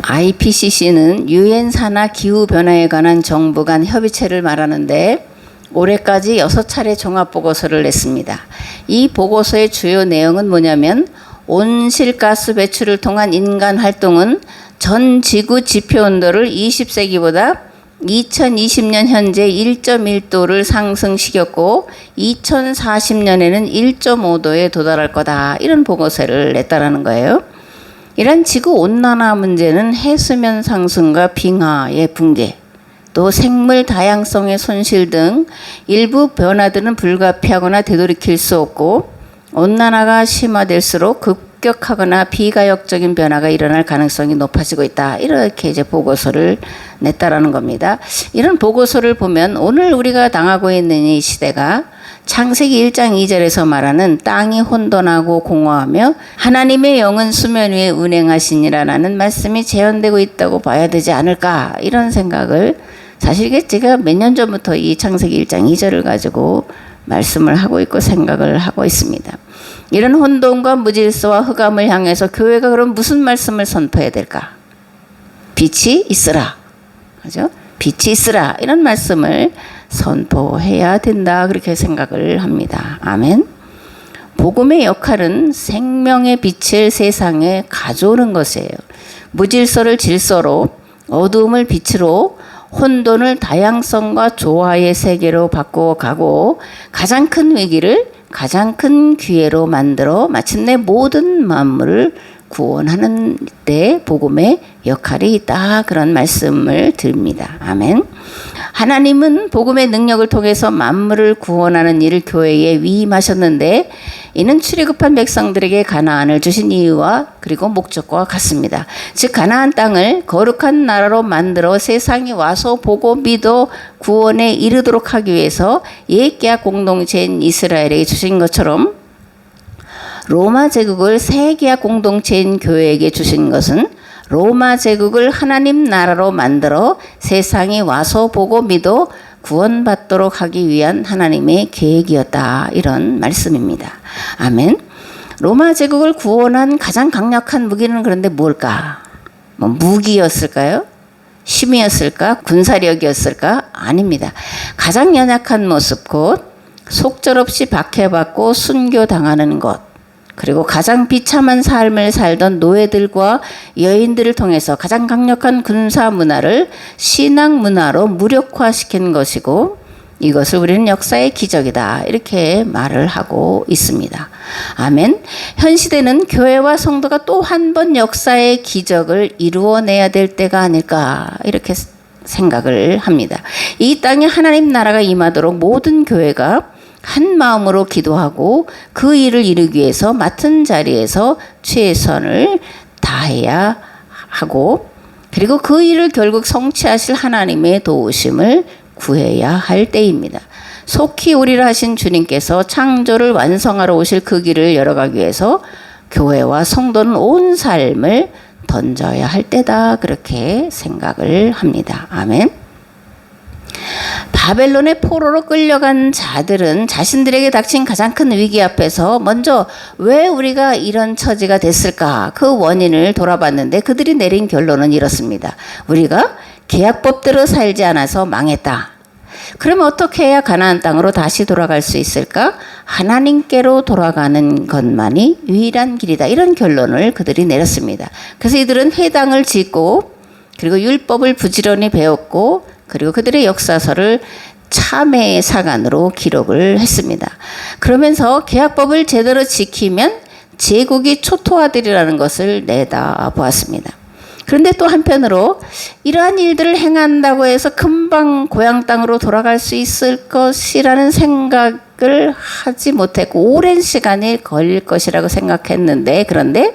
IPCC는 유엔 산하 기후 변화에 관한 정부 간 협의체를 말하는데 올해까지 6차례 종합 보고서를 냈습니다. 이 보고서의 주요 내용은 뭐냐면 온실가스 배출을 통한 인간 활동은 전 지구 지표 온도를 20세기보다 2020년 현재 1.1도를 상승시켰고 2040년에는 1.5도에 도달할 거다. 이런 보고서를 냈다라는 거예요. 이런 지구온난화 문제는 해수면 상승과 빙하의 붕괴, 또 생물 다양성의 손실 등 일부 변화들은 불가피하거나 되돌이킬 수 없고 온난화가 심화될수록 급격하거나 비가역적인 변화가 일어날 가능성이 높아지고 있다. 이렇게 이제 보고서를 냈다라는 겁니다. 이런 보고서를 보면 오늘 우리가 당하고 있는 이 시대가 창세기 1장 2절에서 말하는 땅이 혼돈하고 공허하며 하나님의 영은 수면 위에 운행하시니라라는 말씀이 재현되고 있다고 봐야 되지 않을까, 이런 생각을, 사실 이게 제가 몇 년 전부터 이 창세기 1장 2절을 가지고 말씀을 하고 있고 생각을 하고 있습니다. 이런 혼돈과 무질서와 흑암을 향해서 교회가 그럼 무슨 말씀을 선포해야 될까? 빛이 있으라. 그죠? 빛이 있으라. 이런 말씀을 선포해야 된다. 그렇게 생각을 합니다. 아멘. 복음의 역할은 생명의 빛을 세상에 가져오는 것이에요. 무질서를 질서로, 어두움을 빛으로, 혼돈을 다양성과 조화의 세계로 바꿔가고 가장 큰 위기를 가장 큰 기회로 만들어 마침내 모든 만물을 구원하는 데 복음의 역할이 있다. 그런 말씀을 드립니다. 아멘. 하나님은 복음의 능력을 통해서 만물을 구원하는 일을 교회에 위임하셨는데 이는 출애굽한 백성들에게 가나안을 주신 이유와 그리고 목적과 같습니다. 즉 가나안 땅을 거룩한 나라로 만들어 세상이 와서 보고 믿어 구원에 이르도록 하기 위해서 옛 계약 공동체인 이스라엘에게 주신 것처럼 로마 제국을 새 계약 공동체인 교회에게 주신 것은 로마 제국을 하나님 나라로 만들어 세상이 와서 보고 믿어 구원받도록 하기 위한 하나님의 계획이었다. 이런 말씀입니다. 아멘. 로마 제국을 구원한 가장 강력한 무기는 그런데 뭘까? 뭐 무기였을까요? 힘이었을까? 군사력이었을까? 아닙니다. 가장 연약한 모습, 곧 속절없이 박해받고 순교당하는 것, 그리고 가장 비참한 삶을 살던 노예들과 여인들을 통해서 가장 강력한 군사 문화를 신앙 문화로 무력화시킨 것이고 이것을 우리는 역사의 기적이다. 이렇게 말을 하고 있습니다. 아멘. 현 시대는 교회와 성도가 또 한 번 역사의 기적을 이루어내야 될 때가 아닐까, 이렇게 생각을 합니다. 이 땅에 하나님 나라가 임하도록 모든 교회가 한 마음으로 기도하고 그 일을 이루기 위해서 맡은 자리에서 최선을 다해야 하고, 그리고 그 일을 결국 성취하실 하나님의 도우심을 구해야 할 때입니다. 속히 오리라 하신 주님께서 창조를 완성하러 오실 그 길을 열어가기 위해서 교회와 성도는 온 삶을 던져야 할 때다. 그렇게 생각을 합니다. 아멘. 바벨론의 포로로 끌려간 자들은 자신들에게 닥친 가장 큰 위기 앞에서 먼저 왜 우리가 이런 처지가 됐을까, 그 원인을 돌아봤는데 그들이 내린 결론은 이렇습니다. 우리가 계약법대로 살지 않아서 망했다. 그러면 어떻게 해야 가나안 땅으로 다시 돌아갈 수 있을까? 하나님께로 돌아가는 것만이 유일한 길이다. 이런 결론을 그들이 내렸습니다. 그래서 이들은 회당을 짓고 그리고 율법을 부지런히 배웠고 그리고 그들의 역사서를 참회의 사관으로 기록을 했습니다. 그러면서 계약법을 제대로 지키면 제국이 초토화되리라는 것을 내다보았습니다. 그런데 또 한편으로 이러한 일들을 행한다고 해서 금방 고향 땅으로 돌아갈 수 있을 것이라는 생각을 하지 못했고 오랜 시간이 걸릴 것이라고 생각했는데, 그런데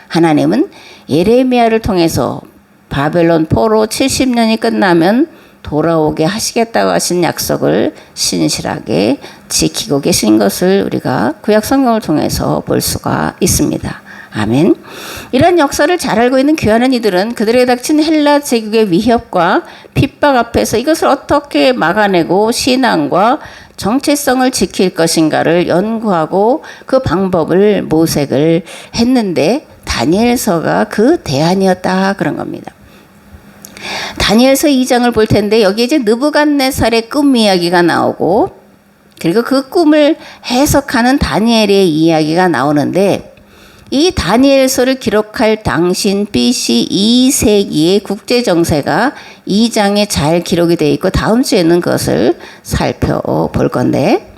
하나님은 예레미야를 통해서 바벨론 포로 70년이 끝나면 돌아오게 하시겠다고 하신 약속을 신실하게 지키고 계신 것을 우리가 구약 성경을 통해서 볼 수가 있습니다. 아멘. 이런 역사를 잘 알고 있는 귀하는 이들은 그들에게 닥친 헬라 제국의 위협과 핍박 앞에서 이것을 어떻게 막아내고 신앙과 정체성을 지킬 것인가를 연구하고 그 방법을 모색을 했는데 다니엘서가 그 대안이었다, 그런 겁니다. 다니엘서 2장을 볼 텐데 여기 이제 느부갓네살의 꿈 이야기가 나오고 그리고 그 꿈을 해석하는 다니엘의 이야기가 나오는데 이 다니엘서를 기록할 당시인 BC 2세기의 국제 정세가 2장에 잘 기록이 되어 있고 다음 주에는 그것을 살펴볼 건데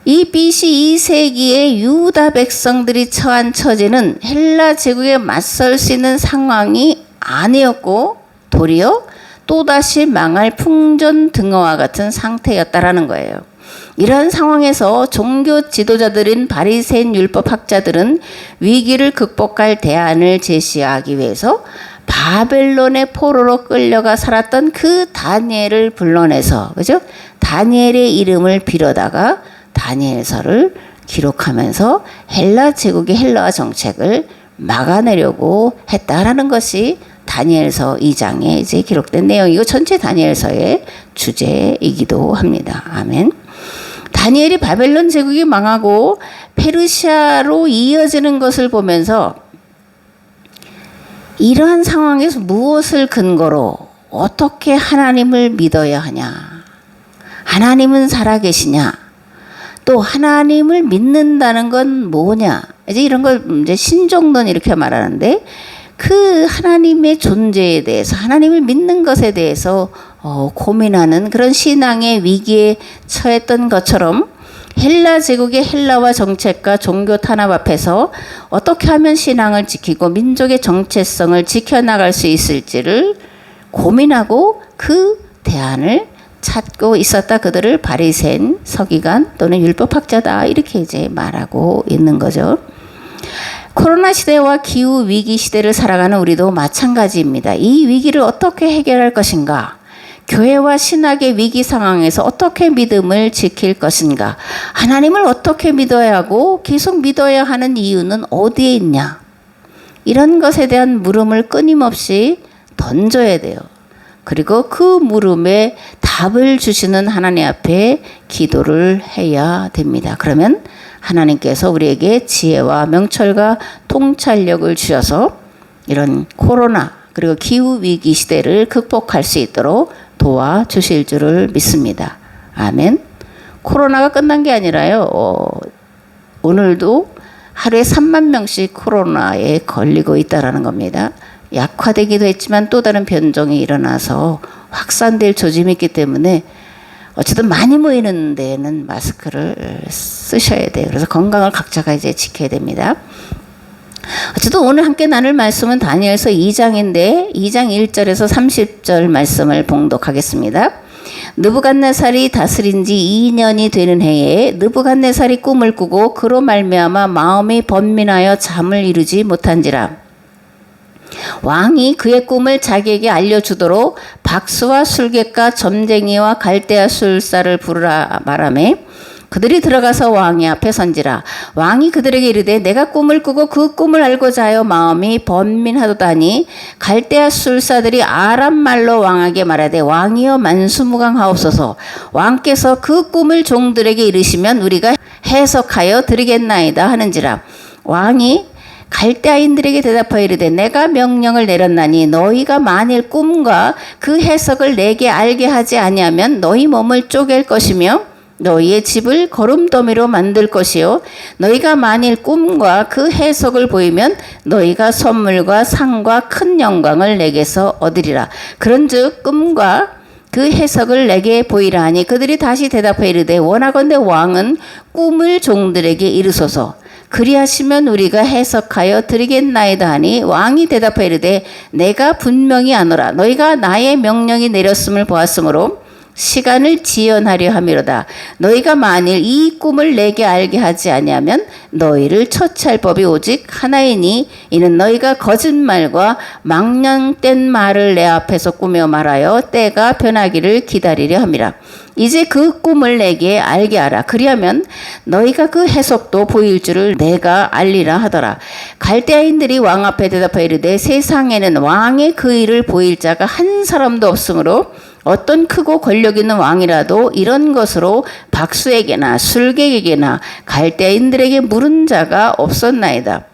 이 BC 2세기의 유다 백성들이 처한 처지는 헬라 제국에 맞설 수 있는 상황이 아니었고 도리어 또다시 망할 풍전등어와 같은 상태였다라는 거예요. 이러한 상황에서 종교 지도자들인 바리새인 율법학자들은 위기를 극복할 대안을 제시하기 위해서 바벨론의 포로로 끌려가 살았던 그 다니엘을 불러내서 그죠? 다니엘의 이름을 빌어다가 다니엘서를 기록하면서 헬라 제국의 헬라화 정책을 막아내려고 했다라는 것이 다니엘서 2장에 이제 기록된 내용이고 전체 다니엘서의 주제이기도 합니다. 아멘. 다니엘이 바벨론 제국이 망하고 페르시아로 이어지는 것을 보면서 이러한 상황에서 무엇을 근거로 어떻게 하나님을 믿어야 하냐? 하나님은 살아계시냐? 또 하나님을 믿는다는 건 뭐냐? 이제 이런 걸 이제 신종론 이렇게 말하는데 그 하나님의 존재에 대해서 하나님을 믿는 것에 대해서 고민하는 그런 신앙의 위기에 처했던 것처럼 헬라 제국의 헬라화 정책과 종교 탄압 앞에서 어떻게 하면 신앙을 지키고 민족의 정체성을 지켜나갈 수 있을지를 고민하고 그 대안을 찾고 있었다. 그들을 바리새인, 서기관 또는 율법학자다 이렇게 이제 말하고 있는 거죠. 코로나 시대와 기후 위기 시대를 살아가는 우리도 마찬가지입니다. 이 위기를 어떻게 해결할 것인가? 교회와 신학의 위기 상황에서 어떻게 믿음을 지킬 것인가? 하나님을 어떻게 믿어야 하고 계속 믿어야 하는 이유는 어디에 있냐? 이런 것에 대한 물음을 끊임없이 던져야 돼요. 그리고 그 물음에 답을 주시는 하나님 앞에 기도를 해야 됩니다. 그러면 하나님께서 우리에게 지혜와 명철과 통찰력을 주셔서 이런 코로나 그리고 기후위기 시대를 극복할 수 있도록 도와주실 줄을 믿습니다. 아멘. 코로나가 끝난 게 아니라요. 오늘도 하루에 3만 명씩 코로나에 걸리고 있다는 겁니다. 약화되기도 했지만 또 다른 변종이 일어나서 확산될 조짐이 있기 때문에 어쨌든 많이 모이는 데에는 마스크를 쓰셔야 돼요. 그래서 건강을 각자가 이제 지켜야 됩니다. 어쨌든 오늘 함께 나눌 말씀은 다니엘서 2장인데 2장 1절에서 30절 말씀을 봉독하겠습니다. 느부갓네살이 다스린 지 2년이 되는 해에 느부갓네살이 꿈을 꾸고 그로 말미암아 마음이 번민하여 잠을 이루지 못한지라. 왕이 그의 꿈을 자기에게 알려주도록 박수와 술객과 점쟁이와 갈대아 술사를 부르라 말하매 그들이 들어가서 왕의 앞에 선지라. 왕이 그들에게 이르되 내가 꿈을 꾸고 그 꿈을 알고자 하여 마음이 번민하도다니 갈대아 술사들이 아람 말로 왕에게 말하되 왕이여 만수무강하옵소서. 왕께서 그 꿈을 종들에게 이르시면 우리가 해석하여 드리겠나이다 하는지라. 왕이 갈대아인들에게 대답하여 이르되 내가 명령을 내렸나니 너희가 만일 꿈과 그 해석을 내게 알게 하지 아니하면 너희 몸을 쪼갤 것이며 너희의 집을 거름더미로 만들 것이요 너희가 만일 꿈과 그 해석을 보이면 너희가 선물과 상과 큰 영광을 내게서 얻으리라. 그런즉 꿈과 그 해석을 내게 보이라 하니 그들이 다시 대답하여 이르되 원하건대 왕은 꿈을 종들에게 이르소서. 그리하시면 우리가 해석하여 드리겠나이다 하니 왕이 대답하여 이르되 내가 분명히 아노라. 너희가 나의 명령이 내렸음을 보았으므로 시간을 지연하려 함이로다. 너희가 만일 이 꿈을 내게 알게 하지 아니하면 너희를 처치할 법이 오직 하나이니 이는 너희가 거짓말과 망령된 말을 내 앞에서 꾸며 말하여 때가 변하기를 기다리려 함이라. 이제 그 꿈을 내게 알게 하라. 그리하면 너희가 그 해석도 보일 줄을 내가 알리라 하더라. 갈대아인들이 왕 앞에 대답하여 이르되 세상에는 왕의 그 일을 보일 자가 한 사람도 없으므로 어떤 크고 권력 있는 왕이라도 이런 것으로 박수에게나 술객에게나 갈대아인들에게 물은 자가 없었나이다.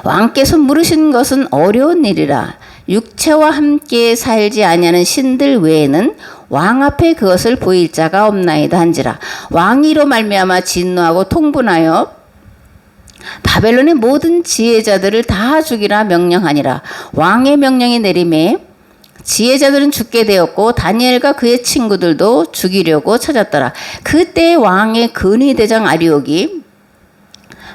왕께서 물으신 것은 어려운 일이라. 육체와 함께 살지 아니하는 신들 외에는 왕 앞에 그것을 보일 자가 없나이다 한지라. 왕이 이로 말미암아 진노하고 통분하여 바벨론의 모든 지혜자들을 다 죽이라 명령하니라. 왕의 명령이 내림에 지혜자들은 죽게 되었고 다니엘과 그의 친구들도 죽이려고 찾았더라. 그때 왕의 근위대장 아리옥이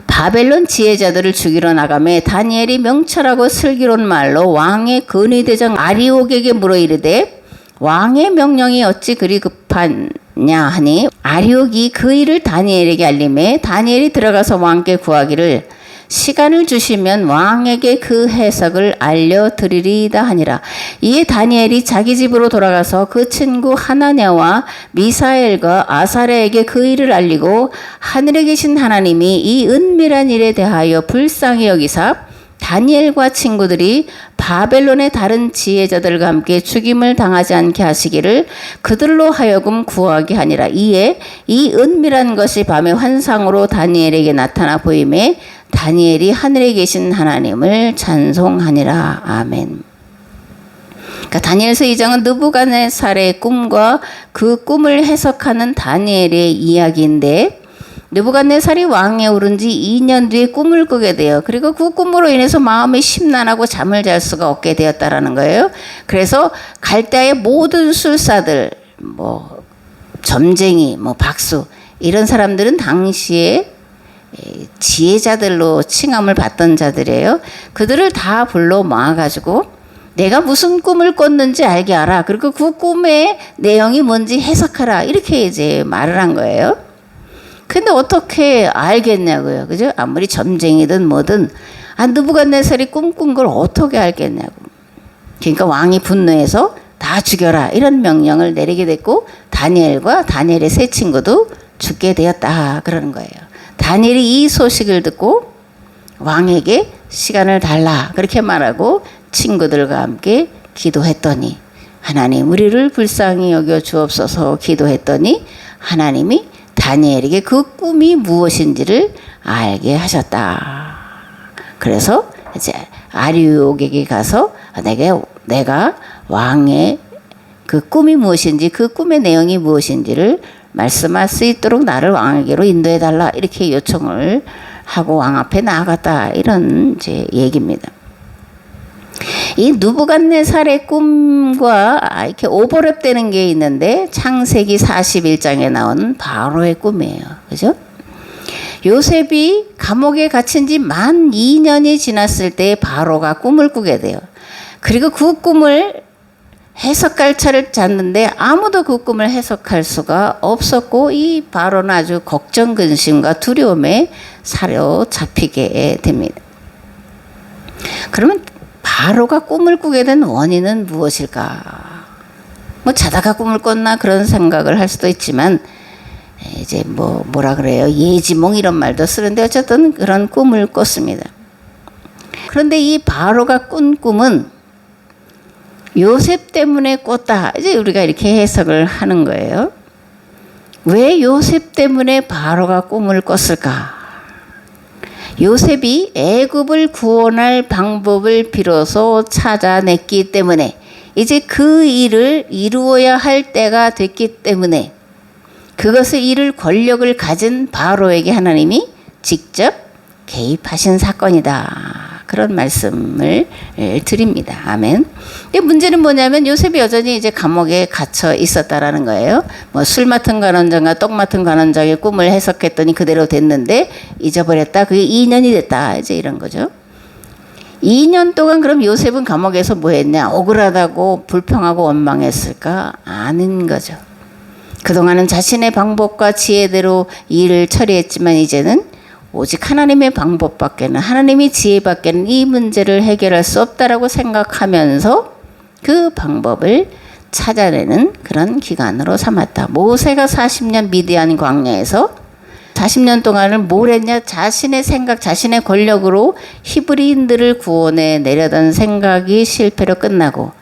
바벨론 지혜자들을 죽이러 나가매 다니엘이 명철하고 슬기로운 말로 왕의 근위대장 아리옥에게 물어 이르되 왕의 명령이 어찌 그리 급하냐 하니 아리옥이 그 일을 다니엘에게 알림해 다니엘이 들어가서 왕께 구하기를 시간을 주시면 왕에게 그 해석을 알려드리리다 하니라. 이에 다니엘이 자기 집으로 돌아가서 그 친구 하나냐와 미사엘과 아사랴에게 그 일을 알리고 하늘에 계신 하나님이 이 은밀한 일에 대하여 불쌍히 여기사 다니엘과 친구들이 바벨론의 다른 지혜자들과 함께 죽임을 당하지 않게 하시기를 그들로 하여금 구하게 하니라. 이에 이 은밀한 것이 밤의 환상으로 다니엘에게 나타나 보임에 다니엘이 하늘에 계신 하나님을 찬송하니라. 아멘. 그러니까 다니엘서 2장은 느부갓네살의 꿈과 그 꿈을 해석하는 다니엘의 이야기인데 느부갓네살이 왕에 오른 지 2년 뒤에 꿈을 꾸게 돼요. 그리고 그 꿈으로 인해서 마음이 심란하고 잠을 잘 수가 없게 되었다라는 거예요. 그래서 갈대아의 모든 술사들, 점쟁이, 박수 이런 사람들은 당시에 지혜자들로 칭함을 받던 자들이에요. 그들을 다 불러 모아가지고 내가 무슨 꿈을 꿨는지 알게 하라. 그리고 그 꿈의 내용이 뭔지 해석하라. 이렇게 이제 말을 한 거예요. 근데 어떻게 알겠냐고요. 그죠? 아무리 점쟁이든 뭐든 느부갓네살이 꿈꾼 걸 어떻게 알겠냐고. 그러니까 왕이 분노해서 다 죽여라 이런 명령을 내리게 됐고 다니엘과 다니엘의 세 친구도 죽게 되었다 그러는 거예요. 다니엘이 이 소식을 듣고 왕에게 시간을 달라 그렇게 말하고 친구들과 함께 기도했더니 하나님 우리를 불쌍히 여겨 주옵소서 기도했더니 하나님이 다니엘에게 그 꿈이 무엇인지를 알게 하셨다. 그래서 이제 아리옥에게 가서 내가 왕의 그 꿈이 무엇인지 그 꿈의 내용이 무엇인지를 말씀할 수 있도록 나를 왕에게로 인도해달라 이렇게 요청을 하고 왕 앞에 나아갔다 이런 이제 얘기입니다. 이 느부갓네살의 꿈과 이렇게 오버랩되는 게 있는데 창세기 41장에 나오는 바로의 꿈이에요. 그죠? 요셉이 감옥에 갇힌 지 만 2년이 지났을 때 바로가 꿈을 꾸게 돼요. 그리고 그 꿈을 해석할 차를 잤는데 아무도 그 꿈을 해석할 수가 없었고 이 바로는 아주 걱정 근심과 두려움에 사로잡히게 됩니다. 그러면 바로가 꿈을 꾸게 된 원인은 무엇일까? 자다가 꿈을 꿨나 그런 생각을 할 수도 있지만 이제 뭐라 그래요? 예지몽 이런 말도 쓰는데 어쨌든 그런 꿈을 꿨습니다. 그런데 이 바로가 꾼 꿈은 요셉 때문에 꿨다. 이제 우리가 이렇게 해석을 하는 거예요. 왜 요셉 때문에 바로가 꿈을 꿨을까? 요셉이 애굽을 구원할 방법을 비로소 찾아냈기 때문에 이제 그 일을 이루어야 할 때가 됐기 때문에 그것을 이룰 권력을 가진 바로에게 하나님이 직접 개입하신 사건이다. 그런 말씀을 드립니다. 아멘. 근데 문제는 뭐냐면 요셉이 여전히 이제 감옥에 갇혀 있었다라는 거예요. 술 맡은 관원장과 떡 맡은 관원장의 꿈을 해석했더니 그대로 됐는데 잊어버렸다. 그게 2년이 됐다. 이제 이런 거죠. 2년 동안 그럼 요셉은 감옥에서 뭐 했냐? 억울하다고 불평하고 원망했을까? 아닌 거죠. 그동안은 자신의 방법과 지혜대로 일을 처리했지만 이제는 오직 하나님의 방법밖에는 하나님의 지혜밖에는 이 문제를 해결할 수 없다라고 생각하면서 그 방법을 찾아내는 그런 기간으로 삼았다. 모세가 40년 미디안 광야에서 40년 동안은 뭘 했냐? 자신의 생각, 자신의 권력으로 히브리인들을 구원해 내려던 생각이 실패로 끝나고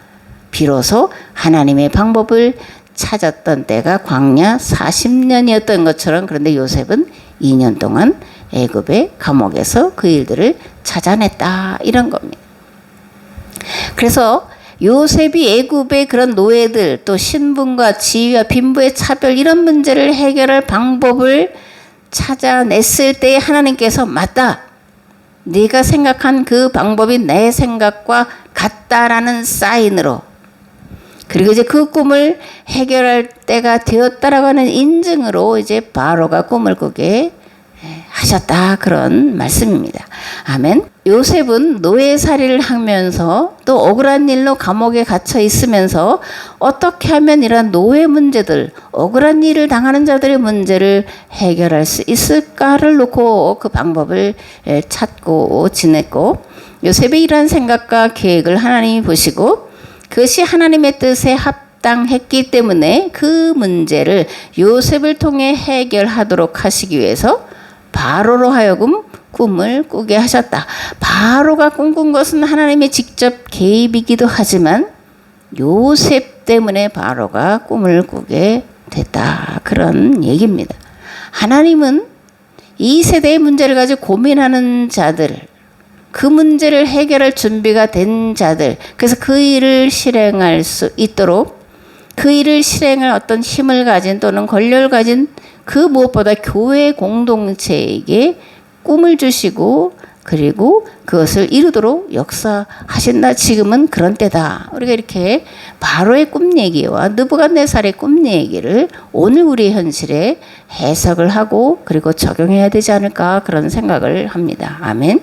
비로소 하나님의 방법을 찾았던 때가 광야 40년이었던 것처럼 그런데 요셉은 2년 동안 애굽의 감옥에서 그 일들을 찾아냈다 이런 겁니다. 그래서 요셉이 애굽의 그런 노예들 또 신분과 지위와 빈부의 차별 이런 문제를 해결할 방법을 찾아냈을 때 하나님께서 맞다. 네가 생각한 그 방법이 내 생각과 같다라는 사인으로 그리고 이제 그 꿈을 해결할 때가 되었다라고 하는 인증으로 이제 바로가 꿈을 꾸게 하셨다 그런 말씀입니다. 아멘. 요셉은 노예살이를 하면서 또 억울한 일로 감옥에 갇혀 있으면서 어떻게 하면 이런 노예 문제들 억울한 일을 당하는 자들의 문제를 해결할 수 있을까를 놓고 그 방법을 찾고 지냈고 요셉의 이러한 생각과 계획을 하나님이 보시고 그것이 하나님의 뜻에 합당했기 때문에 그 문제를 요셉을 통해 해결하도록 하시기 위해서 바로로 하여금 꿈을 꾸게 하셨다. 바로가 꿈꾼 것은 하나님의 직접 개입이기도 하지만 요셉 때문에 바로가 꿈을 꾸게 됐다. 그런 얘기입니다. 하나님은 이 세대의 문제를 가지고 고민하는 자들, 그 문제를 해결할 준비가 된 자들, 그래서 그 일을 실행할 수 있도록 그 일을 실행할 어떤 힘을 가진 또는 권력을 가진 그 무엇보다 교회 공동체에게 꿈을 주시고 그리고 그것을 이루도록 역사하신다. 지금은 그런 때다. 우리가 이렇게 바로의 꿈 얘기와 느부갓네살의 꿈 얘기를 오늘 우리의 현실에 해석을 하고 그리고 적용해야 되지 않을까 그런 생각을 합니다. 아멘.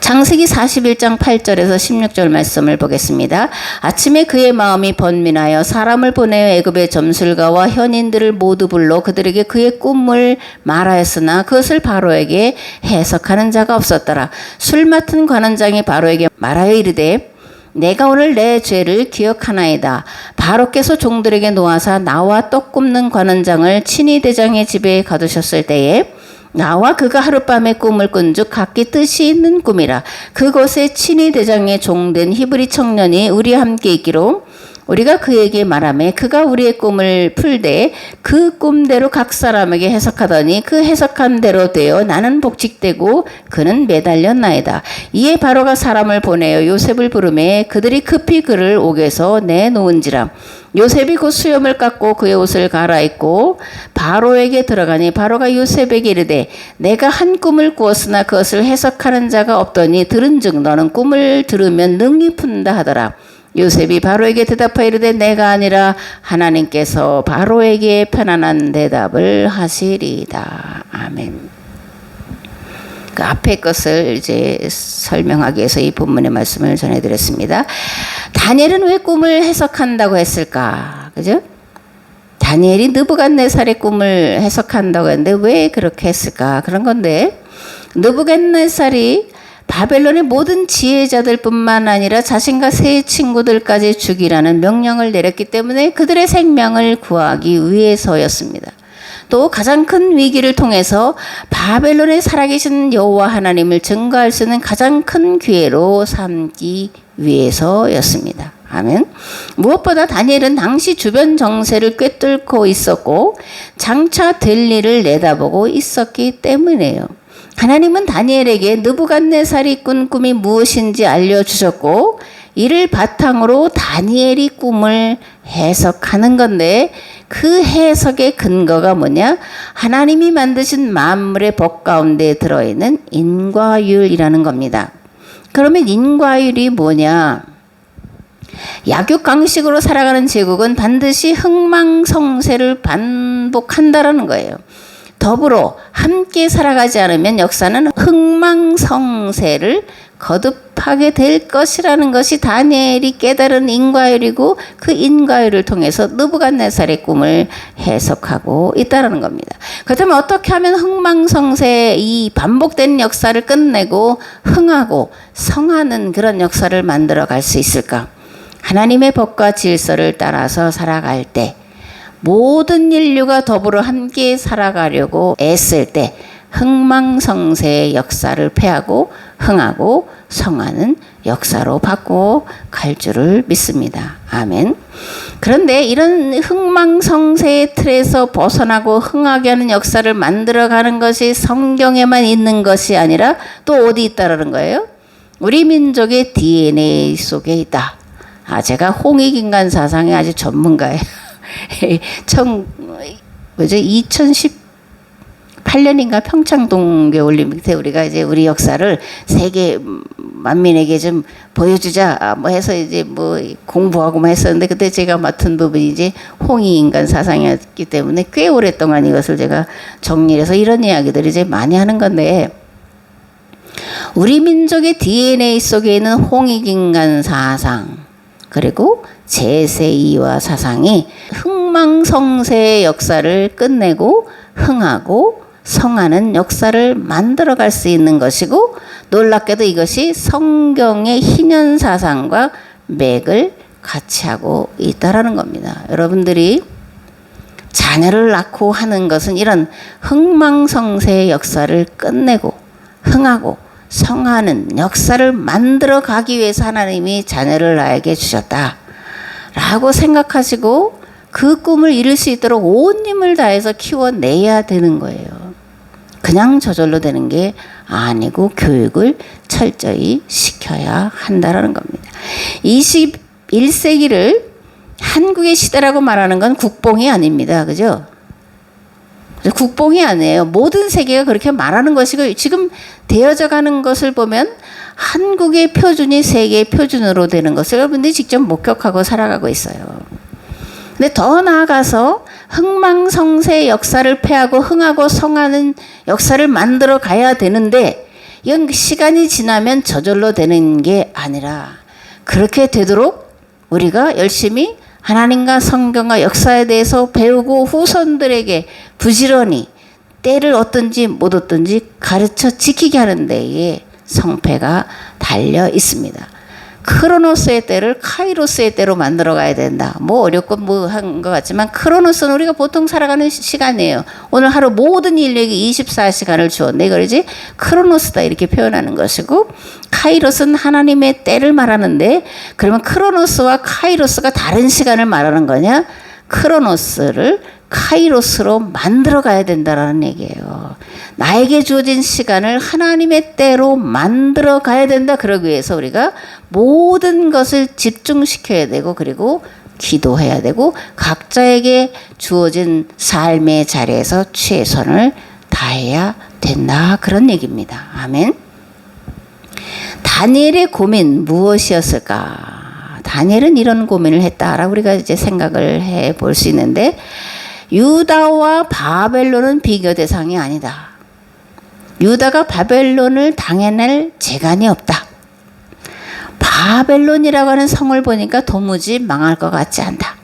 창세기 41장 8절에서 16절 말씀을 보겠습니다. 아침에 그의 마음이 번민하여 사람을 보내어 애굽의 점술가와 현인들을 모두 불러 그들에게 그의 꿈을 말하였으나 그것을 바로에게 해석하는 자가 없었더라. 술 맡은 관원장이 바로에게 말하여 이르되 내가 오늘 내 죄를 기억하나이다. 바로께서 종들에게 놓아사 나와 떡 굽는 관원장을 친히 대장의 집에 가두셨을 때에 나와 그가 하룻밤에 꿈을 꾼즉 각기 뜻이 있는 꿈이라. 그곳에 친히 대장의 종된 히브리 청년이 우리와 함께 있기로 우리가 그에게 말하매 그가 우리의 꿈을 풀되 그 꿈대로 각 사람에게 해석하더니 그 해석한 대로 되어 나는 복직되고 그는 매달렸나이다. 이에 바로가 사람을 보내어 요셉을 부르매 그들이 급히 그를 옥에서 내놓은지라. 요셉이 곧 수염을 깎고 그의 옷을 갈아입고 바로에게 들어가니 바로가 요셉에게 이르되 내가 한 꿈을 꾸었으나 그것을 해석하는 자가 없더니 들은즉 너는 꿈을 들으면 능히 푼다 하더라. 요셉이 바로에게 대답하여 이르되 내가 아니라 하나님께서 바로에게 편안한 대답을 하시리이다. 아멘. 그 앞에 것을 이제 설명하기 위해서 이 본문의 말씀을 전해드렸습니다. 다니엘은 왜 꿈을 해석한다고 했을까? 그죠? 다니엘이 느부갓네살의 꿈을 해석한다고 했는데 왜 그렇게 했을까? 그런 건데 느부갓네살이 바벨론의 모든 지혜자들 뿐만 아니라 자신과 세 친구들까지 죽이라는 명령을 내렸기 때문에 그들의 생명을 구하기 위해서였습니다. 또 가장 큰 위기를 통해서 바벨론에 살아계신 여호와 하나님을 증거할 수 있는 가장 큰 기회로 삼기 위해서였습니다. 아멘. 무엇보다 다니엘은 당시 주변 정세를 꿰뚫고 있었고 장차 될 일을 내다보고 있었기 때문이에요. 하나님은 다니엘에게 느부갓네살이 꾼 꿈이 무엇인지 알려주셨고 이를 바탕으로 다니엘이 꿈을 해석하는 건데 그 해석의 근거가 뭐냐? 하나님이 만드신 만물의 법 가운데 들어있는 인과율이라는 겁니다. 그러면 인과율이 뭐냐? 약육강식으로 살아가는 제국은 반드시 흥망성쇠를 반복한다라는 거예요. 더불어 함께 살아가지 않으면 역사는 흥망성쇠를 거듭하게 될 것이라는 것이 다니엘이 깨달은 인과율이고 그 인과율을 통해서 느부갓네살의 꿈을 해석하고 있다는 겁니다. 그렇다면 어떻게 하면 흥망성쇠 이 반복된 역사를 끝내고 흥하고 성하는 그런 역사를 만들어 갈 수 있을까? 하나님의 법과 질서를 따라서 살아갈 때 모든 인류가 더불어 함께 살아가려고 애쓸 때 흥망성쇠의 역사를 폐하고 흥하고 성하는 역사로 바꿔 갈 줄을 믿습니다. 아멘. 그런데 이런 흥망성쇠의 틀에서 벗어나고 흥하게 하는 역사를 만들어가는 것이 성경에만 있는 것이 아니라 또 어디 있다라는 거예요? 우리 민족의 DNA 속에 있다. 제가 홍익인간 사상의 아주 전문가예요. 2018년인가 평창 동계올림픽 때 우리가 이제 우리 역사를 세계 만민에게 좀 보여주자 뭐 해서 이제 뭐 공부하고 뭐 했었는데, 그때 제가 맡은 부분이 이제 홍익인간 사상이었기 때문에 꽤 오랫동안 이것을 제가 정리해서 이런 이야기들을 이제 많이 하는 건데, 우리 민족의 DNA 속에 있는 홍익인간 사상, 그리고 제세2와 사상이 흥망성쇠의 역사를 끝내고 흥하고 성하는 역사를 만들어갈 수 있는 것이고, 놀랍게도 이것이 성경의 희년 사상과 맥을 같이 하고 있다라는 겁니다. 여러분들이 자녀를 낳고 하는 것은 이런 흥망성쇠의 역사를 끝내고 흥하고 성하는 역사를 만들어 가기 위해서 하나님이 자녀를 나에게 주셨다 라고 생각하시고 그 꿈을 이룰 수 있도록 온 힘을 다해서 키워내야 되는 거예요. 그냥 저절로 되는 게 아니고 교육을 철저히 시켜야 한다라는 겁니다. 21세기를 한국의 시대라고 말하는 건 국뽕이 아닙니다. 그죠? 국뽕이 아니에요. 모든 세계가 그렇게 말하는 것이고, 지금 되어져 가는 것을 보면 한국의 표준이 세계의 표준으로 되는 것을 여러분들이 직접 목격하고 살아가고 있어요. 근데 더 나아가서 흥망성쇠의 역사를 폐하고 흥하고 성하는 역사를 만들어 가야 되는데, 이건 시간이 지나면 저절로 되는 게 아니라 그렇게 되도록 우리가 열심히 하나님과 성경과 역사에 대해서 배우고 후손들에게 부지런히 때를 얻든지 못 얻든지 가르쳐 지키게 하는 데에 성패가 달려 있습니다. 크로노스의 때를 카이로스의 때로 만들어 가야 된다. 뭐 어렵고 뭐 한 것 같지만 크로노스는 우리가 보통 살아가는 시간이에요. 오늘 하루 모든 인력에 24시간을 주었네. 그러지? 크로노스다 이렇게 표현하는 것이고, 카이로스는 하나님의 때를 말하는데, 그러면 크로노스와 카이로스가 다른 시간을 말하는 거냐? 크로노스를 카이로스로 만들어 가야 된다라는 얘기예요. 나에게 주어진 시간을 하나님의 때로 만들어 가야 된다. 그러기 위해서 우리가 모든 것을 집중시켜야 되고, 그리고 기도해야 되고, 각자에게 주어진 삶의 자리에서 최선을 다해야 된다. 그런 얘기입니다. 아멘. 다니엘의 고민 무엇이었을까? 다니엘은 이런 고민을 했다라고 우리가 이제 생각을 해 볼 수 있는데, 유다와 바벨론은 비교 대상이 아니다. 유다가 바벨론을 당해낼 재간이 없다. 바벨론이라고 하는 성을 보니까 도무지 망할 것 같지 않다.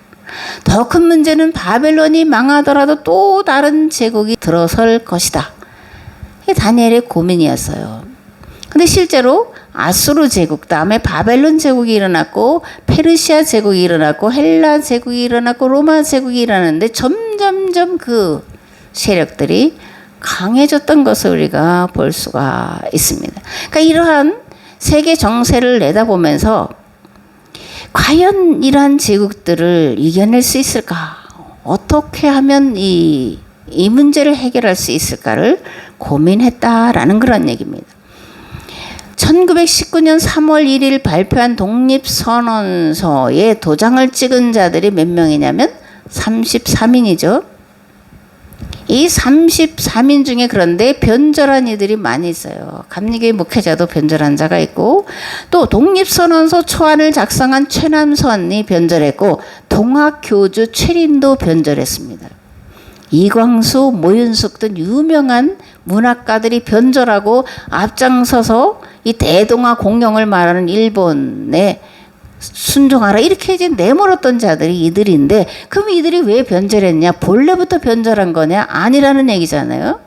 더 큰 문제는 바벨론이 망하더라도 또 다른 제국이 들어설 것이다. 이게 다니엘의 고민이었어요. 근데 실제로 아수르 제국 다음에 바벨론 제국이 일어났고, 페르시아 제국이 일어났고, 헬라 제국이 일어났고, 로마 제국이 일어났는데 점점점 그 세력들이 강해졌던 것을 우리가 볼 수가 있습니다. 그러니까 이러한 세계 정세를 내다보면서 과연 이러한 제국들을 이겨낼 수 있을까? 어떻게 하면 이 문제를 해결할 수 있을까를 고민했다라는 그런 얘기입니다. 1919년 3월 1일 발표한 독립선언서에 도장을 찍은 자들이 몇 명이냐면 33인이죠. 이 33인 중에 그런데 변절한 이들이 많이 있어요. 감리교회 목회자도 변절한 자가 있고, 또 독립선언서 초안을 작성한 최남선이 변절했고, 동학교주 최린도 변절했습니다. 이광수, 모윤숙 등 유명한 문학가들이 변절하고 앞장서서 이 대동아 공영을 말하는 일본에 순종하라 이렇게 이제 내몰았던 자들이 이들인데, 그럼 이들이 왜 변절했냐? 본래부터 변절한 거냐? 아니라는 얘기잖아요.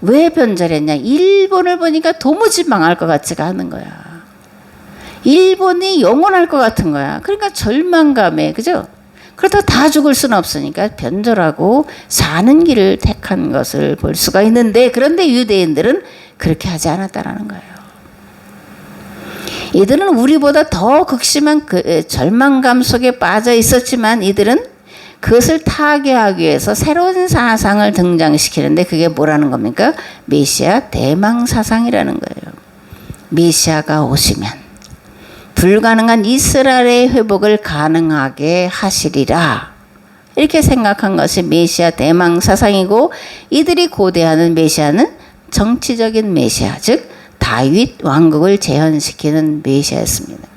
왜 변절했냐? 일본을 보니까 도무지 망할 것 같지가 않은 거야. 일본이 영원할 것 같은 거야. 그러니까 절망감에, 그죠? 그렇다고 다 죽을 수는 없으니까 변절하고 사는 길을 택한 것을 볼 수가 있는데, 그런데 유대인들은 그렇게 하지 않았다라는 거예요. 이들은 우리보다 더 극심한 절망감 속에 빠져 있었지만, 이들은 그것을 타개하기 위해서 새로운 사상을 등장시키는데, 그게 뭐라는 겁니까? 메시아 대망 사상이라는 거예요. 메시아가 오시면 불가능한 이스라엘의 회복을 가능하게 하시리라. 이렇게 생각한 것이 메시아 대망 사상이고, 이들이 고대하는 메시아는 정치적인 메시아, 즉 다윗 왕국을 재현시키는 메시아였습니다.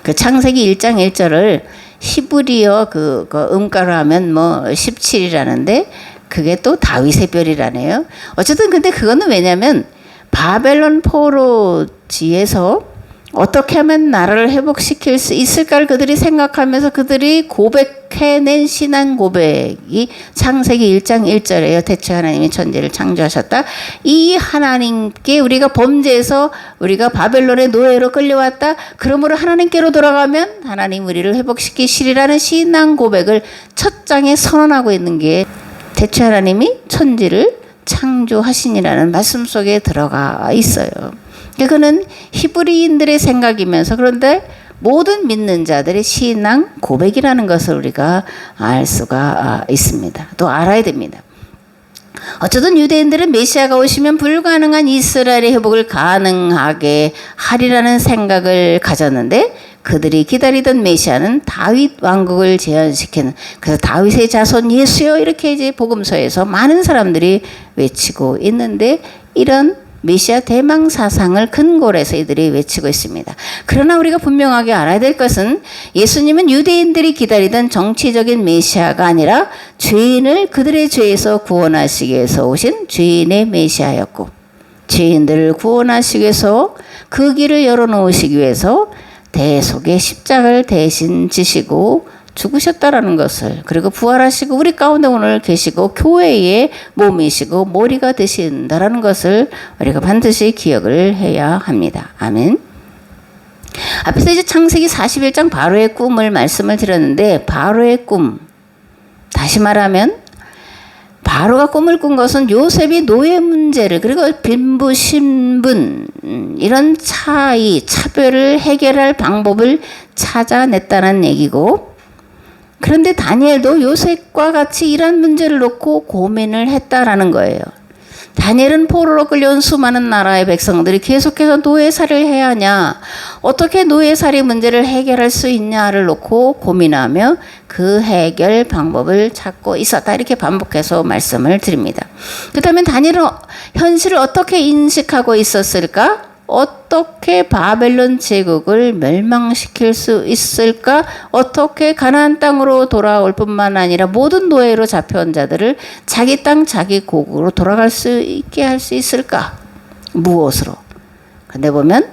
그 창세기 1장 1절을 히브리어 그 음가로 하면 뭐 17이라는데 그게 또 다윗의 별이라네요. 어쨌든 근데 그거는 왜냐면 바벨론 포로지에서 어떻게 하면 나라를 회복시킬 수 있을까를 그들이 생각하면서 그들이 고백해낸 신앙 고백이 창세기 1장 1절에요. 대체 하나님이 천지를 창조하셨다. 이 하나님께 우리가 범죄해서 우리가 바벨론의 노예로 끌려왔다. 그러므로 하나님께로 돌아가면 하나님 우리를 회복시키시리라는 신앙 고백을 첫 장에 선언하고 있는 게 대체 하나님이 천지를 창조하시니라는 말씀 속에 들어가 있어요. 그거는 히브리인들의 생각이면서, 그런데 모든 믿는 자들의 신앙 고백이라는 것을 우리가 알 수가 있습니다. 또 알아야 됩니다. 어쨌든 유대인들은 메시아가 오시면 불가능한 이스라엘의 회복을 가능하게 하리라는 생각을 가졌는데, 그들이 기다리던 메시아는 다윗 왕국을 재현시키는, 그래서 다윗의 자손 예수여 이렇게 이제 복음서에서 많은 사람들이 외치고 있는데, 이런 메시아 대망 사상을 근거로 해서 이들이 외치고 있습니다. 그러나 우리가 분명하게 알아야 될 것은 예수님은 유대인들이 기다리던 정치적인 메시아가 아니라 죄인을 그들의 죄에서 구원하시기 위해서 오신 죄인의 메시아였고, 죄인들을 구원하시기 위해서 그 길을 열어놓으시기 위해서 대속의 십자가를 대신 지시고 죽으셨다라는 것을, 그리고 부활하시고 우리 가운데 오늘 계시고 교회의 몸이시고 머리가 되신다라는 것을 우리가 반드시 기억을 해야 합니다. 아멘. 앞에서 이제 창세기 41장 바로의 꿈을 말씀을 드렸는데, 바로의 꿈, 다시 말하면 바로가 꿈을 꾼 것은 요셉이 노예 문제를, 그리고 빈부 신분 이런 차이 차별을 해결할 방법을 찾아냈다는 얘기고, 그런데 다니엘도 요셉과 같이 이런 문제를 놓고 고민을 했다라는 거예요. 다니엘은 포로로 끌려온 수많은 나라의 백성들이 계속해서 노예살이를 해야 하냐, 어떻게 노예살이 문제를 해결할 수 있냐를 놓고 고민하며 그 해결 방법을 찾고 있었다. 이렇게 반복해서 말씀을 드립니다. 그렇다면 다니엘은 현실을 어떻게 인식하고 있었을까? 어떻게 바벨론 제국을 멸망시킬 수 있을까? 어떻게 가나안 땅으로 돌아올 뿐만 아니라 모든 노예로 잡혀온 자들을 자기 땅 자기 고국으로 돌아갈 수 있게 할 수 있을까? 무엇으로? 근데 보면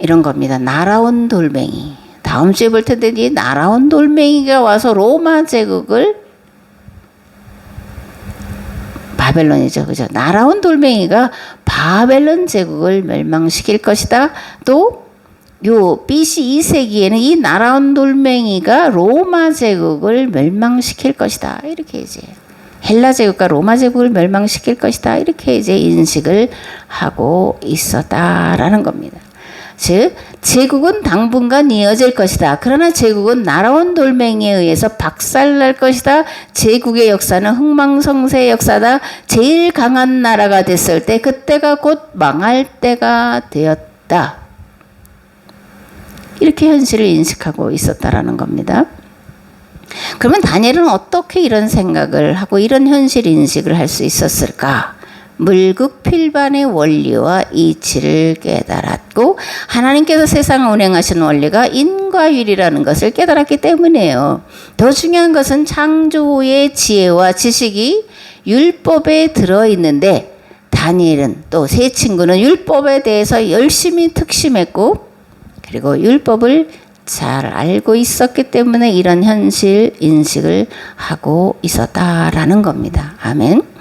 이런 겁니다. 날아온 돌멩이. 다음 주에 볼 텐데 이 날아온 돌멩이가 와서 로마 제국을, 바벨론이죠. 그죠? 날아온 돌멩이가 바벨론 제국을 멸망시킬 것이다. 또, 요 BC 2세기에는 이 날아온 돌멩이가 로마 제국을 멸망시킬 것이다. 이렇게 이제 헬라 제국과 로마 제국을 멸망시킬 것이다. 이렇게 이제 인식을 하고 있었다라는 겁니다. 즉, 제국은 당분간 이어질 것이다. 그러나 제국은 날아온 돌멩이에 의해서 박살날 것이다. 제국의 역사는 흥망성쇠의 역사다. 제일 강한 나라가 됐을 때 그때가 곧 망할 때가 되었다. 이렇게 현실을 인식하고 있었다라는 겁니다. 그러면 다니엘은 어떻게 이런 생각을 하고 이런 현실 인식을 할 수 있었을까? 물극필반의 원리와 이치를 깨달았고, 하나님께서 세상을 운행하시는 원리가 인과율이라는 것을 깨달았기 때문이에요. 더 중요한 것은 창조의 지혜와 지식이 율법에 들어있는데, 다니엘은 또 세 친구는 율법에 대해서 열심히 특심했고, 그리고 율법을 잘 알고 있었기 때문에 이런 현실 인식을 하고 있었다라는 겁니다. 아멘.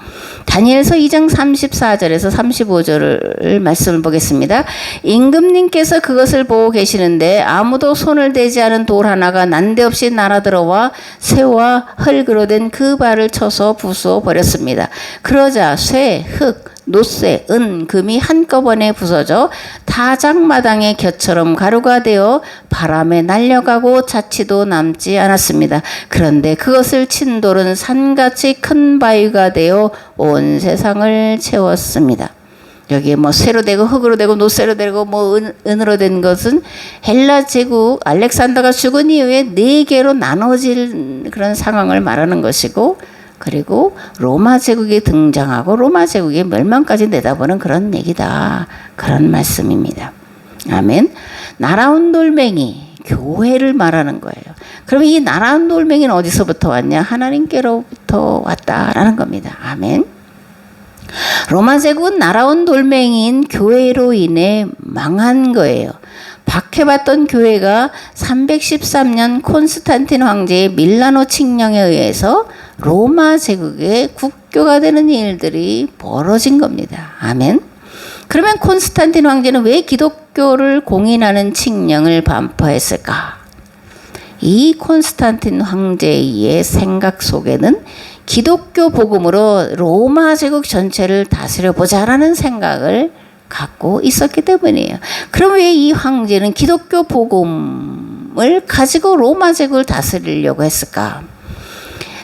다니엘서 2장 34절에서 35절을 말씀을 보겠습니다. 임금님께서 그것을 보고 계시는데 아무도 손을 대지 않은 돌 하나가 난데없이 날아들어와 쇠와 흙으로 된 그 발을 쳐서 부수어 버렸습니다. 그러자 쇠, 흙, 노쇠, 은, 금이 한꺼번에 부서져 타작마당의 곁처럼 가루가 되어 바람에 날려가고 자취도 남지 않았습니다. 그런데 그것을 친 돌은 산같이 큰 바위가 되어 온 세상을 채웠습니다. 여기에 뭐 쇠로 되고 흙으로 되고 노쇠로 되고 뭐 은으로 된 것은 헬라 제국 알렉산더가 죽은 이후에 4개로 나눠질 그런 상황을 말하는 것이고, 그리고 로마 제국이 등장하고 로마 제국의 멸망까지 내다보는 그런 얘기다. 그런 말씀입니다. 아멘. 날아온 돌멩이, 교회를 말하는 거예요. 그러면 이 날아온 돌멩이는 어디서부터 왔냐? 하나님께로부터 왔다라는 겁니다. 아멘. 로마 제국은 날아온 돌멩이인 교회로 인해 망한 거예요. 박해받던 교회가 313년 콘스탄틴 황제의 밀라노 칙령에 의해서 로마 제국의 국교가 되는 일들이 벌어진 겁니다. 아멘. 그러면 콘스탄틴 황제는 왜 기독교를 공인하는 칙령을 반포했을까? 이 콘스탄틴 황제의 생각 속에는 기독교 복음으로 로마 제국 전체를 다스려 보자라는 생각을 갖고 있었기 때문이에요. 그럼 왜 이 황제는 기독교 복음을 가지고 로마 제국을 다스리려고 했을까?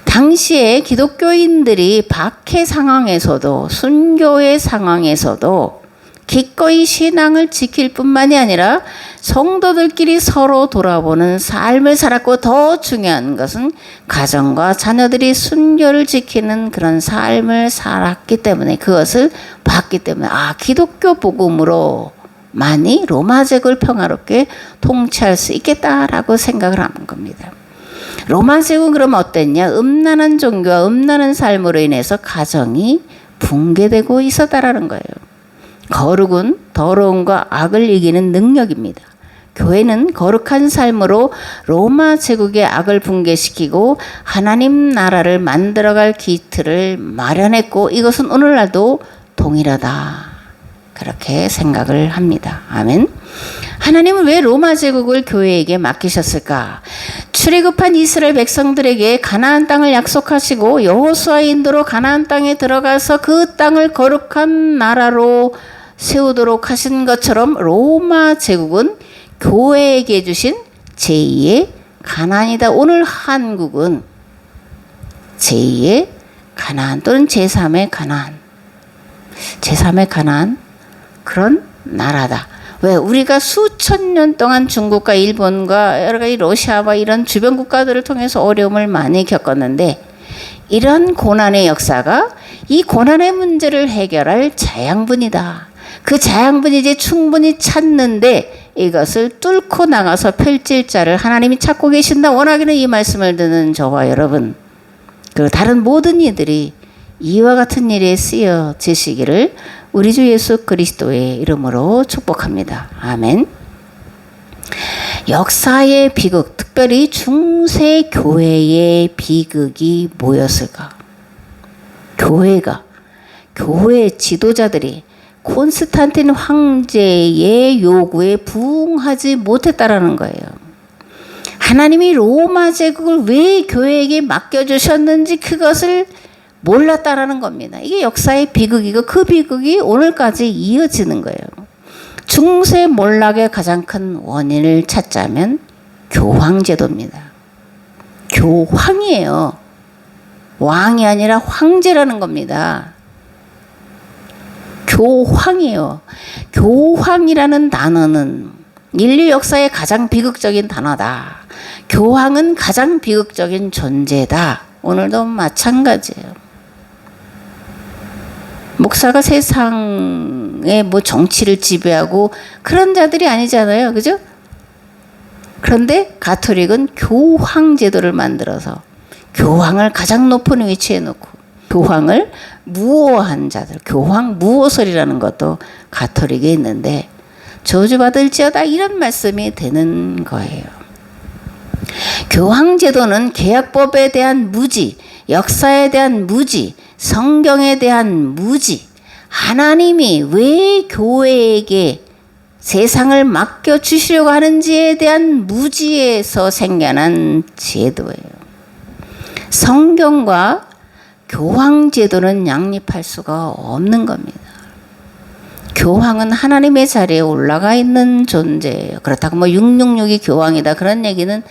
당시에 기독교인들이 박해 상황에서도 순교의 상황에서도 기꺼이 신앙을 지킬 뿐만이 아니라 성도들끼리 서로 돌아보는 삶을 살았고, 더 중요한 것은 가정과 자녀들이 순교를 지키는 그런 삶을 살았기 때문에, 그것을 봤기 때문에 기독교 복음으로만이 로마 제국을 평화롭게 통치할 수 있겠다라고 생각을 하는 겁니다. 로마 제국은 그럼 어땠냐? 음란한 종교와 음란한 삶으로 인해서 가정이 붕괴되고 있었다라는 거예요. 거룩은 더러움과 악을 이기는 능력입니다. 교회는 거룩한 삶으로 로마 제국의 악을 붕괴시키고 하나님 나라를 만들어갈 기틀을 마련했고, 이것은 오늘날도 동일하다. 그렇게 생각을 합니다. 아멘. 하나님은 왜 로마 제국을 교회에게 맡기셨을까? 출애굽한 이스라엘 백성들에게 가나안 땅을 약속하시고 여호수아의 인도로 가나안 땅에 들어가서 그 땅을 거룩한 나라로 세우도록 하신 것처럼 로마 제국은 교회에게 주신 제2의 가나안이다. 오늘 한국은 제2의 가나안 또는 제3의 가나안, 제3의 가나안 그런 나라다. 왜? 우리가 수천 년 동안 중국과 일본과 여러 가지 러시아와 이런 주변 국가들을 통해서 어려움을 많이 겪었는데, 이런 고난의 역사가 이 고난의 문제를 해결할 자양분이다. 그 자양분이 이제 충분히 찾는데 이것을 뚫고 나가서 펼칠 자를 하나님이 찾고 계신다. 워낙에는 이 말씀을 듣는 저와 여러분, 그리고 다른 모든 이들이 이와 같은 일에 쓰여지시기를 우리 주 예수 그리스도의 이름으로 축복합니다. 아멘. 역사의 비극, 특별히 중세 교회의 비극이 뭐였을까? 교회 지도자들이 콘스탄틴 황제의 요구에 부응하지 못했다라는 거예요. 하나님이 로마 제국을 왜 교회에게 맡겨주셨는지 그것을 몰랐다라는 겁니다. 이게 역사의 비극이고, 그 비극이 오늘까지 이어지는 거예요. 중세 몰락의 가장 큰 원인을 찾자면 교황제도입니다. 교황이에요. 왕이 아니라 황제라는 겁니다. 교황이에요. 교황이라는 단어는 인류 역사의 가장 비극적인 단어다. 교황은 가장 비극적인 존재다. 오늘도 마찬가지예요. 목사가 세상의 정치를 지배하고 그런 자들이 아니잖아요. 그죠? 그런데 가톨릭은 교황 제도를 만들어서 교황을 가장 높은 위치에 놓고 교황을 무호한 자들, 교황 무호설이라는 것도 가톨릭에 있는데 저주받을지어다 이런 말씀이 되는 거예요. 교황 제도는 계약법에 대한 무지, 역사에 대한 무지, 성경에 대한 무지, 하나님이 왜 교회에게 세상을 맡겨주시려고 하는지에 대한 무지에서 생겨난 제도예요. 성경과 교황 제도는 양립할 수가 없는 겁니다. 교황은 하나님의 자리에 올라가 있는 존재예요. 그렇다고 666이 교황이다 그런 얘기는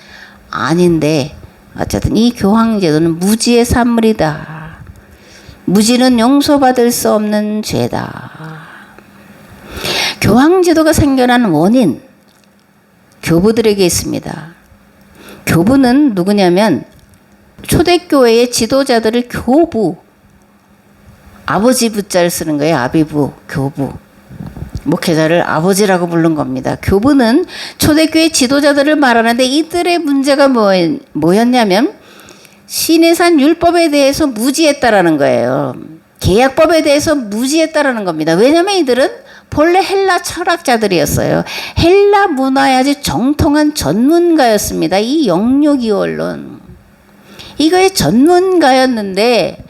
아닌데, 어쨌든 이 교황 제도는 무지의 산물이다. 무지는 용서받을 수 없는 죄다. 교황제도가 생겨난 원인, 교부들에게 있습니다. 교부는 누구냐면 초대교회의 지도자들을 교부, 아버지 부자를 쓰는 거예요. 아비부, 교부. 목회자를 아버지라고 부른 겁니다. 교부는 초대교회 지도자들을 말하는데 이들의 문제가 뭐였냐면 시내산 율법에 대해서 무지했다라는 거예요. 계약법에 대해서 무지했다라는 겁니다. 왜냐하면 이들은 본래 헬라 철학자들이었어요. 헬라 문화의 아주 정통한 전문가였습니다. 이 영육이원론. 이거의 전문가였는데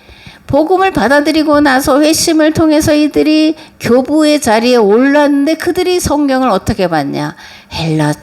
복음을 받아들이고 나서 회심을 통해서 이들이 교부의 자리에 올랐는데 그들이 성경을 어떻게 봤냐? 헬라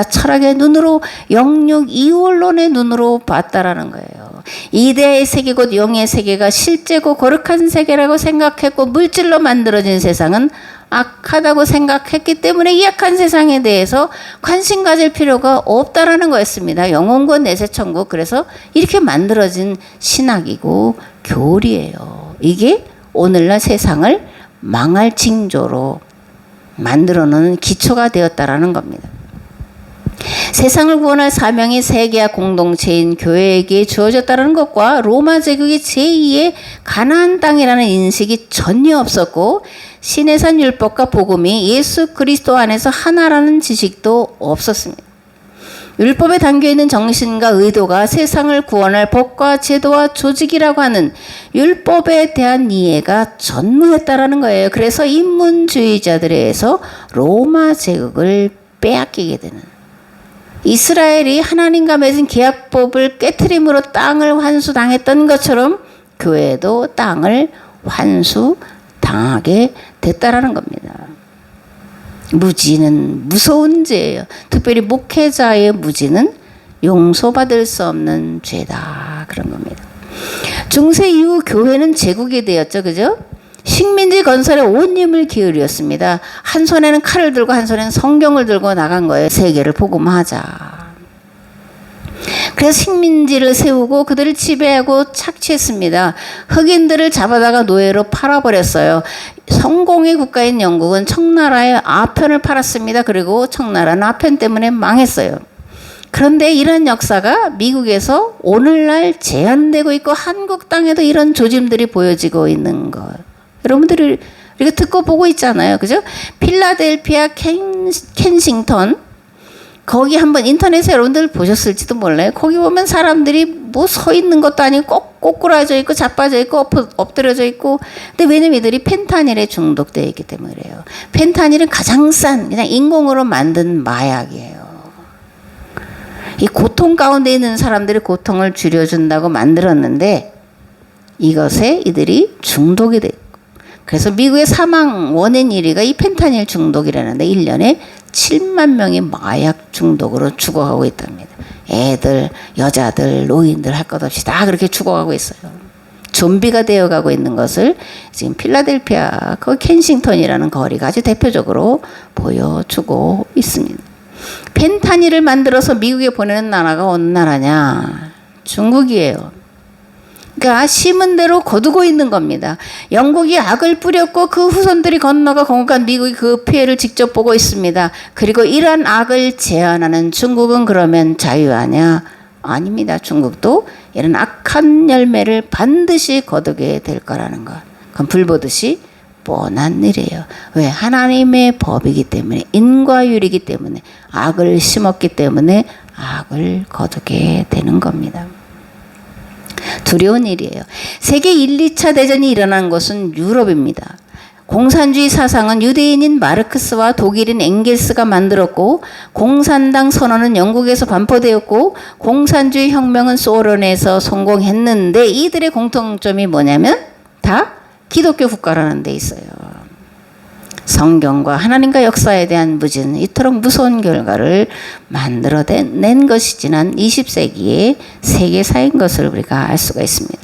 철학의 눈으로, 영육 이원론의 눈으로 봤다라는 거예요. 이데의 세계 곧 영의 세계가 실제고 거룩한 세계라고 생각했고 물질로 만들어진 세상은 악하다고 생각했기 때문에 이 악한 세상에 대해서 관심 가질 필요가 없다라는 거였습니다. 영혼과 내세천국. 그래서 이렇게 만들어진 신학이고 교리예요. 이게 오늘날 세상을 망할 징조로 만들어 놓는 기초가 되었다라는 겁니다. 세상을 구원할 사명이 세계화 공동체인 교회에게 주어졌다는 것과 로마 제국의 제2의 가나안 땅이라는 인식이 전혀 없었고 시내산 율법과 복음이 예수 그리스도 안에서 하나라는 지식도 없었습니다. 율법에 담겨있는 정신과 의도가 세상을 구원할 법과 제도와 조직이라고 하는 율법에 대한 이해가 전무했다라는 거예요. 그래서 인문주의자들에 의해서 로마 제국을 빼앗기게 되는, 이스라엘이 하나님과 맺은 계약법을 깨트림으로 땅을 환수당했던 것처럼 교회도 땅을 환수당하게 됐다라는 겁니다. 무지는 무서운 죄예요. 특별히 목회자의 무지는 용서받을 수 없는 죄다, 그런 겁니다. 중세 이후 교회는 제국이 되었죠. 그죠? 식민지 건설에 온 힘을 기울였습니다. 한 손에는 칼을 들고 한 손에는 성경을 들고 나간 거예요. 세계를 복음화하자. 그래서 식민지를 세우고 그들을 지배하고 착취했습니다. 흑인들을 잡아다가 노예로 팔아버렸어요. 성공의 국가인 영국은 청나라의 아편을 팔았습니다. 그리고 청나라는 아편 때문에 망했어요. 그런데 이런 역사가 미국에서 오늘날 재현되고 있고 한국 땅에도 이런 조짐들이 보여지고 있는 것. 여러분들이 우리가 듣고 보고 있잖아요. 그죠? 필라델피아, 켄싱턴, 거기 한번 인터넷에 여러분들 보셨을지도 몰라요. 거기 보면 사람들이 뭐 서 있는 것도 아니고 꼬꾸라져 있고 자빠져 있고 엎드려져 있고. 근데 왜냐면 이들이 펜타닐에 중독되어 있기 때문에 그래요. 펜타닐은 가장 싼 그냥 인공으로 만든 마약이에요. 이 고통 가운데 있는 사람들의 고통을 줄여준다고 만들었는데 이것에 이들이 중독이 돼. 그래서 미국의 사망 원인 1위가 이 펜타닐 중독이라는데 1년에 7만 명이 마약 중독으로 죽어가고 있답니다. 애들, 여자들, 노인들 할 것 없이 다 그렇게 죽어가고 있어요. 좀비가 되어가고 있는 것을 지금 필라델피아, 그 켄싱턴이라는 거리가 아주 대표적으로 보여주고 있습니다. 펜타닐을 만들어서 미국에 보내는 나라가 어느 나라냐? 중국이에요. 그러니까 심은 대로 거두고 있는 겁니다. 영국이 악을 뿌렸고 그 후손들이 건너가 공간 미국이 그 피해를 직접 보고 있습니다. 그리고 이러한 악을 제한하는 중국은 그러면 자유하냐? 아닙니다. 중국도 이런 악한 열매를 반드시 거두게 될 거라는 것. 그건 불보듯이 뻔한 일이에요. 왜? 하나님의 법이기 때문에, 인과율이기 때문에, 악을 심었기 때문에 악을 거두게 되는 겁니다. 두려운 일이에요. 세계 1, 2차 대전이 일어난 것은 유럽입니다. 공산주의 사상은 유대인인 마르크스와 독일인 엥겔스가 만들었고 공산당 선언은 영국에서 반포되었고 공산주의 혁명은 소련에서 성공했는데 이들의 공통점이 뭐냐면 다 기독교 국가라는 데 있어요. 성경과 하나님과 역사에 대한 무지는 이토록 무서운 결과를 만들어낸 것이 지난 20세기의 세계사인 것을 우리가 알 수가 있습니다.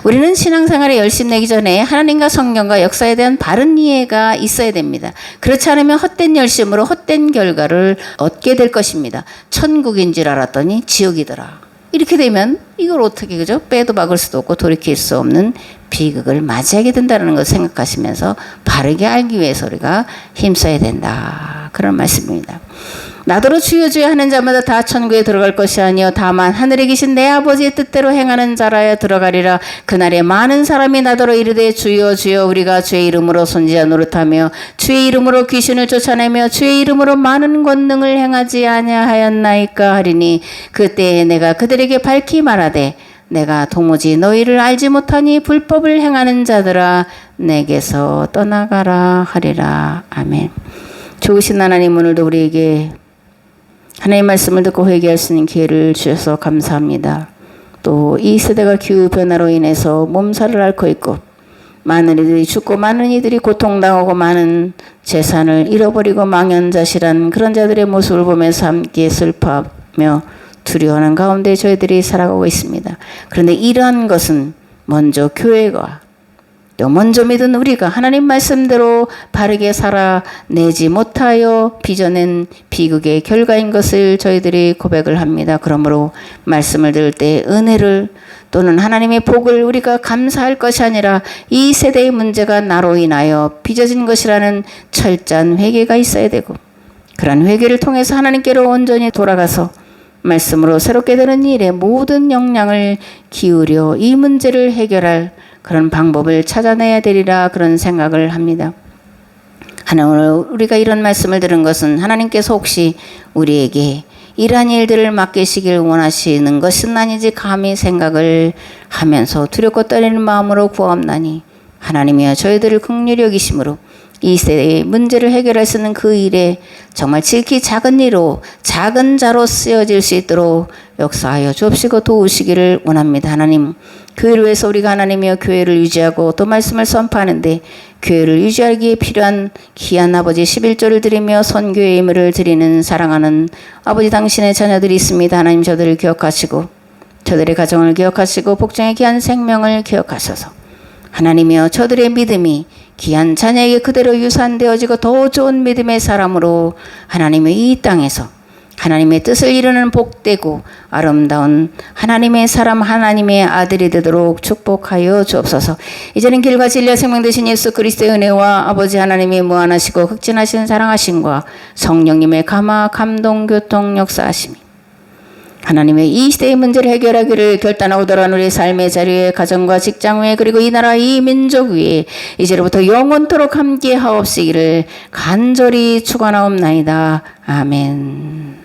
우리는 신앙생활에 열심 내기 전에 하나님과 성경과 역사에 대한 바른 이해가 있어야 됩니다. 그렇지 않으면 헛된 열심으로 헛된 결과를 얻게 될 것입니다. 천국인 줄 알았더니 지옥이더라. 이렇게 되면 이걸 어떻게 그죠? 빼도 박을 수도 없고 돌이킬 수 없는 비극을 맞이하게 된다는 것을 생각하시면서 바르게 알기 위해서 우리가 힘써야 된다. 그런 말씀입니다. 나더러 주여 주여 하는 자마다 다 천국에 들어갈 것이 아니요 다만 하늘에 계신 내 아버지의 뜻대로 행하는 자라야 들어가리라. 그날에 많은 사람이 나더러 이르되 주여 주여 우리가 주의 이름으로 선지자 노릇하며 주의 이름으로 귀신을 쫓아내며 주의 이름으로 많은 권능을 행하지 아니하였나이까 하리니 그때에 내가 그들에게 밝히 말하되 내가 도무지 너희를 알지 못하니 불법을 행하는 자들아 내게서 떠나가라 하리라. 아멘. 좋으신 하나님, 오늘도 우리에게 하나님의 말씀을 듣고 회개할 수 있는 기회를 주셔서 감사합니다. 또 이 세대가 기후변화로 인해서 몸살을 앓고 있고 많은 이들이 죽고 많은 이들이 고통당하고 많은 재산을 잃어버리고 망연자실한 그런 자들의 모습을 보면서 함께 슬퍼하며 두려워하는 가운데 저희들이 살아가고 있습니다. 그런데 이러한 것은 먼저 교회가 또 먼저 믿은 우리가 하나님 말씀대로 바르게 살아내지 못하여 빚어낸 비극의 결과인 것을 저희들이 고백을 합니다. 그러므로 말씀을 들을 때 은혜를 또는 하나님의 복을 우리가 감사할 것이 아니라 이 세대의 문제가 나로 인하여 빚어진 것이라는 철저한 회개가 있어야 되고 그런 회개를 통해서 하나님께로 온전히 돌아가서 말씀으로 새롭게 되는 일에 모든 역량을 기울여 이 문제를 해결할 그런 방법을 찾아내야 되리라 그런 생각을 합니다. 오늘 우리가 이런 말씀을 들은 것은 하나님께서 혹시 우리에게 이러한 일들을 맡기시길 원하시는 것은 아니지 감히 생각을 하면서 두렵고 떨리는 마음으로 구하옵나니 하나님이여 저희들을 긍휼히 여기심으로 이 세대의 문제를 해결할 수 있는 그 일에 정말 지극히 작은 일로 작은 자로 쓰여질 수 있도록 역사하여 주옵시고 도우시기를 원합니다. 하나님, 그 일을 위해서 우리가 하나님이여 교회를 유지하고 또 말씀을 선포하는데 교회를 유지하기에 필요한 귀한 아버지 11조를 드리며 선교의 의무를 드리는 사랑하는 아버지 당신의 자녀들이 있습니다. 하나님 저들을 기억하시고 저들의 가정을 기억하시고 복종의 귀한 생명을 기억하셔서 하나님이여 저들의 믿음이 귀한 자녀에게 그대로 유산되어지고 더 좋은 믿음의 사람으로 하나님의 이 땅에서 하나님의 뜻을 이루는 복되고 아름다운 하나님의 사람 하나님의 아들이 되도록 축복하여 주옵소서. 이제는 길과 진리와 생명 되신 예수 그리스도의 은혜와 아버지 하나님의 무한하시고 극진하신 사랑하심과 성령님의 감화 감동 교통 역사하심이 하나님의 이 시대의 문제를 해결하기를 결단하고 돌아온 우리의 삶의 자리에 가정과 직장 위에 그리고 이 나라 이 민족 위에 이제로부터 영원토록 함께 하옵시기를 간절히 축원하옵나이다. 아멘.